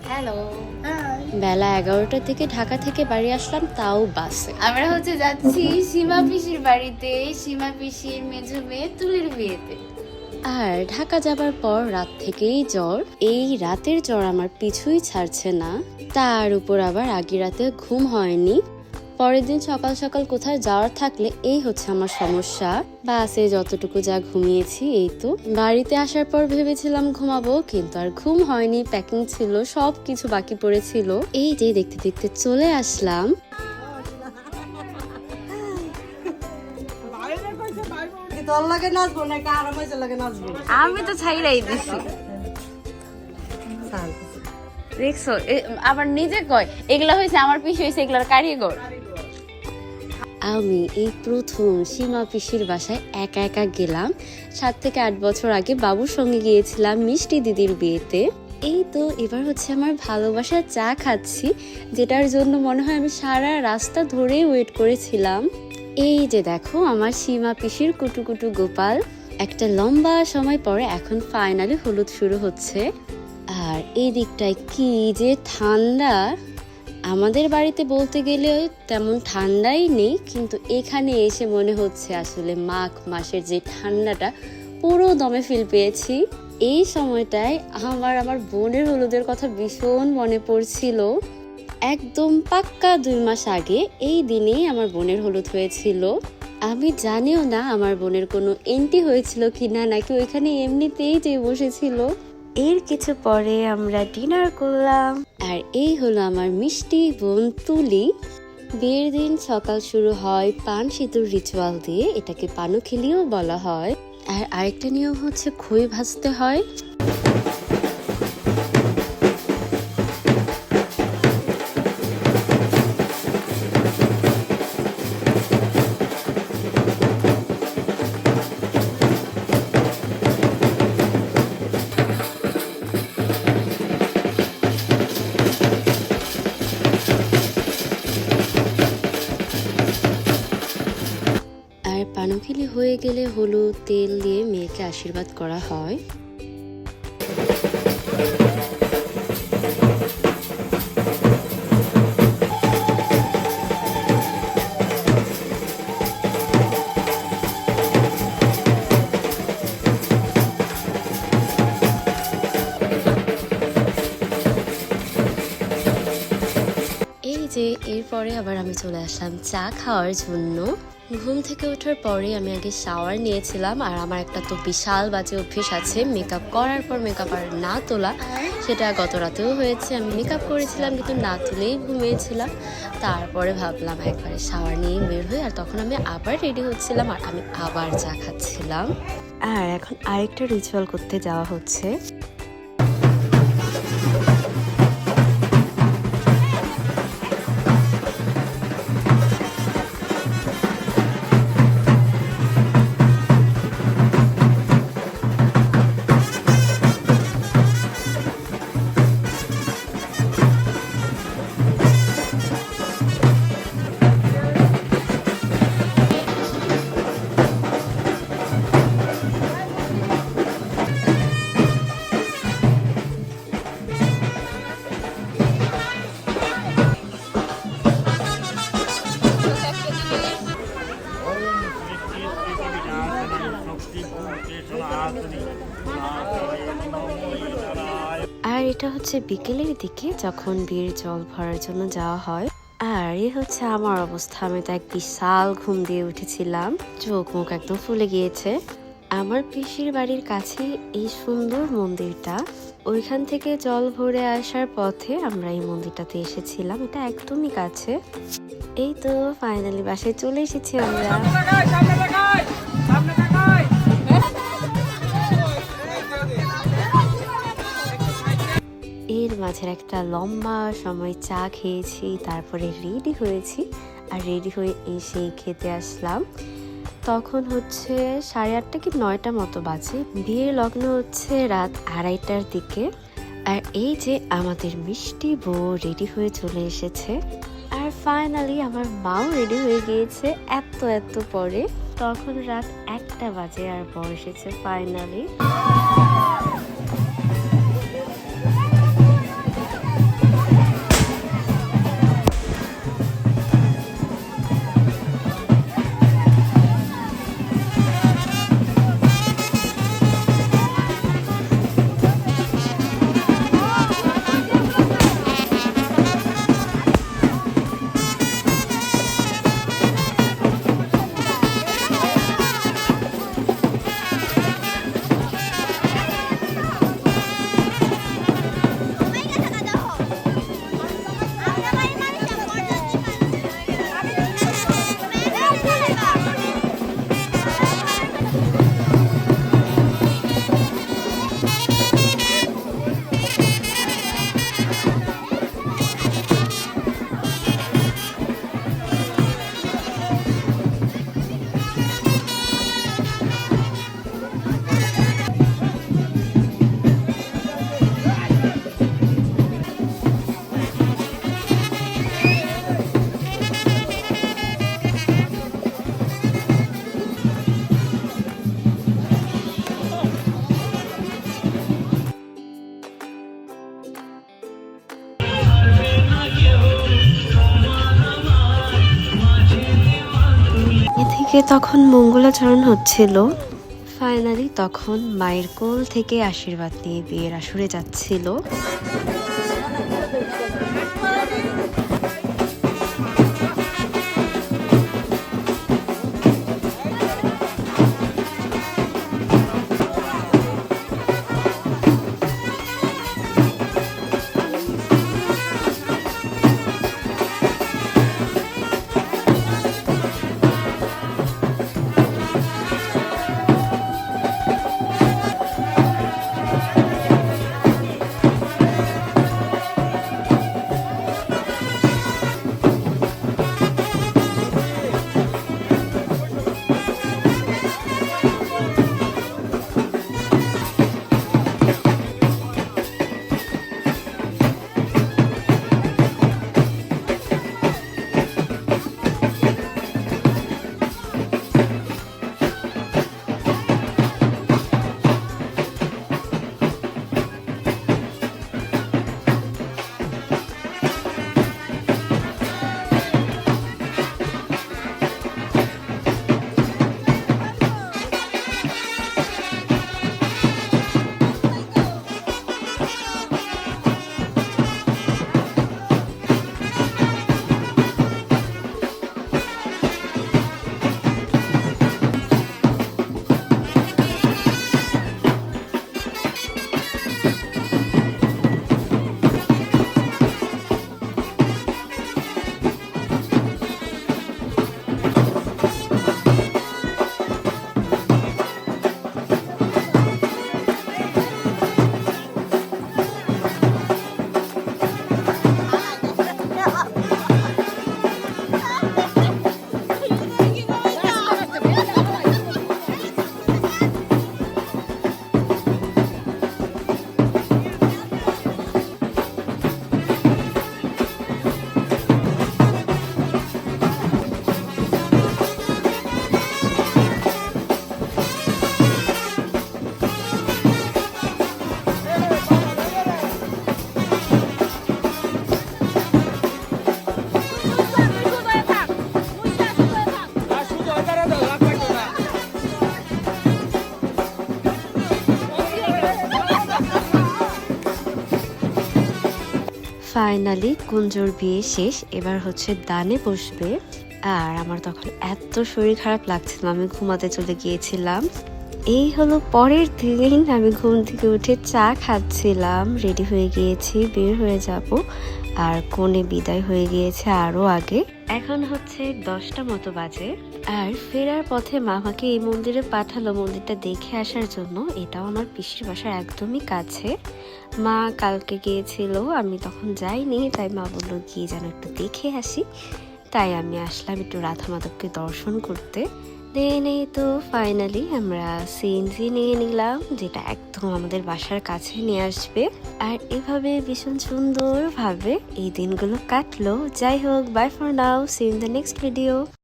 Hello. বেলা 11টার দিকে ঢাকা থেকে বাড়ি আসলাম, তাও বাসে। আমরা যাচ্ছি সীমা পিসির বাড়িতে, সীমা পিসির মেজো মেয়ে তুলির বিয়েতে। আর ঢাকা যাবার পর রাত থেকেই জ্বর। এই রাতের জ্বর আমার পিছুই ছাড়ছে না, তার উপর আবার আগের রাতে ঘুম হয়নি। পরের দিন সকাল সকাল কোথায় যাওয়ার থাকলে এই হচ্ছে আমার সমস্যা। বাসে যতটুকু যা ঘুমিয়েছি এই তো। বাড়িতে আসার পর ভেবেছিলাম ঘুমাবো, কিন্তু আর ঘুম হয়নি। প্যাকিং ছিল, সব কিছু বাকি পড়েছিল। এই যে দেখতে দেখতে চলে আসলাম। আমি তো ছাইরাই দিছি, দেখছো? আবার নিজে কয় এগুলা হয়েছে আমার পিসি হয়েছে এগুলার কারিগর। আমি এই প্রথম সীমা পিসির বাসায় একা একা গেলাম। 7 থেকে 8 বছর আগে বাবুর সঙ্গে গিয়েছিলাম মিষ্টি দিদির বিয়েতে। এই তো এবার হচ্ছে আমার ভালোবাসার চা খাচ্ছি, যেটার জন্য মনে হয় আমি সারা রাস্তা ধরে ওয়েট করেছিলাম। এই যে দেখো আমার সীমা পিসির কুটুকুটু গোপাল। একটা লম্বা সময় পরে এখন ফাইনালি হলুদ শুরু হচ্ছে। আর এই দিকটায় কি যে ঠান্ডা! আমাদের বাড়িতে বলতে গেলে তেমন ঠান্ডাই নেই, কিন্তু এখানে এসে মনে হচ্ছে আসলে মাঘ মাসের যে ঠান্ডাটা পুরো দমে ফিল পেয়েছি। এই সময়টায় আমার বোনের হলুদের কথা ভীষণ মনে পড়ছিল। একদম পাক্কা 2 মাস আগে এই দিনেই আমার বোনের হলুদ হয়েছিল। আমি জানিও না আমার বোনের কোনো এন্টি হয়েছিল কিনা, নাকি ওইখানে এমনিতেই যে বসেছিল। এর কিছু পরে আমরা ডিনার করলাম। আর এই হলো আমার মিষ্টি বোন তুলি। বিয়ের দিন সকাল শুরু হয় পান সিঁদুর রিচুয়াল দিয়ে, এটাকে পানুখিলিও বলা হয়। আর আরেকটা নিয়ম হচ্ছে খই ভাজতে হয়। আর পানুখিলি হয়ে গেলে হলুদ তেল দিয়ে মেয়েকে আশীর্বাদ করা হয়। এই যে এরপরে আবার আমি চলে আসলাম চা খাওয়ার জন্য। ঘুম থেকে ওঠার পরে আমি আগে শাওয়ার নিয়েছিলাম। আর আমার একটা তো বিশাল বাজে অভ্যেস আছে মেকআপ করার পর মেকআপ আর না তোলা। সেটা গত রাতেও হয়েছে, আমি মেকআপ করেছিলাম কিন্তু না তুলেই ঘুমিয়েছিলাম। তারপরে ভাবলাম একবারে শাওয়ার নিয়ে বের হই। আর তখন আমি আবার রেডি হচ্ছিলাম আর আমি আবার চা খাচ্ছিলাম। আর এখন আরেকটা রিচুয়াল করতে যাওয়া হচ্ছে। আর এটা হচ্ছে বিকেলের দিকে যখন বিয়ের জল ভরার জন্য যাওয়া হয়। আর এ হচ্ছে আমার অবস্থা, আমি তো এক বিশাল ঘুম দিয়ে উঠেছিলাম, চোখ মুখ একদম ফুলে গিয়েছে। আমার পিসির বাড়ির কাছে এই সুন্দর মন্দিরটা, ওইখান থেকে জল ভরে আসার পথে আমরা এই মন্দিরটাতে এসেছিলাম। এটা একদমই কাছে। এই তো ফাইনালি বাসায় চলে এসেছি আমরা। এর মাঝের একটা লম্বা সময় চা খেয়েছি, তারপরে রেডি হয়েছি। আর রেডি হয়ে এসে খেতে আসলাম। তখন হচ্ছে 8:30 কি 9টা মতো বাজে। বিয়ের লগ্ন হচ্ছে রাত 2:30টার দিকে। আর এই যে আমাদের মিষ্টি বউ রেডি হয়ে চলে এসেছে। আর ফাইনালি আমার মাও রেডি হয়ে গিয়েছে এত পরে। তখন রাত 1টা বাজে আর বর এসেছে ফাইনালি। এদিকে তখন মঙ্গলাচরণ হচ্ছিল। ফাইনালি তখন মায়ের কোল থেকে আশীর্বাদ নিয়ে বিয়ের আসরে যাচ্ছিল। ফাইনালি কুঞ্জর বিয়ে শেষ, এবার হচ্ছে দানে বসবে। আর আমার তখন এত শরীর খারাপ লাগছিল, আমি ঘুমাতে চলে গিয়েছিলাম। এই হলো পরের দিন, আমি ঘুম থেকে উঠে চা খাচ্ছিলাম, রেডি হয়ে গিয়েছি, বের হয়ে যাব। আর কনে বিদায় হয়ে গিয়েছে আরো আগে। এখন হচ্ছে 10টা মতো বাজে। আর ফেরার পথে মামাকে এই মন্দিরে পাঠালো মন্দিরটা দেখে আসার জন্য। এটাও আমার পিসির বাসার একদমই কাছে। মা কালকে গিয়েছিল, আমি তখন যাইনি, তাই মা বললো গিয়ে যেন একটু দেখে আসি। তাই আমি আসলাম একটু রাধা মাধবকে দর্শন করতে। দেন এই তো ফাইনালি আমরা সিএনজি নিয়ে নিলাম, যেটা একদম আমাদের বাসার কাছে নিয়ে আসবে। আর এভাবে ভীষণ সুন্দরভাবে এই দিনগুলো কাটলো। যাই হোক, bye for now, see in the next video.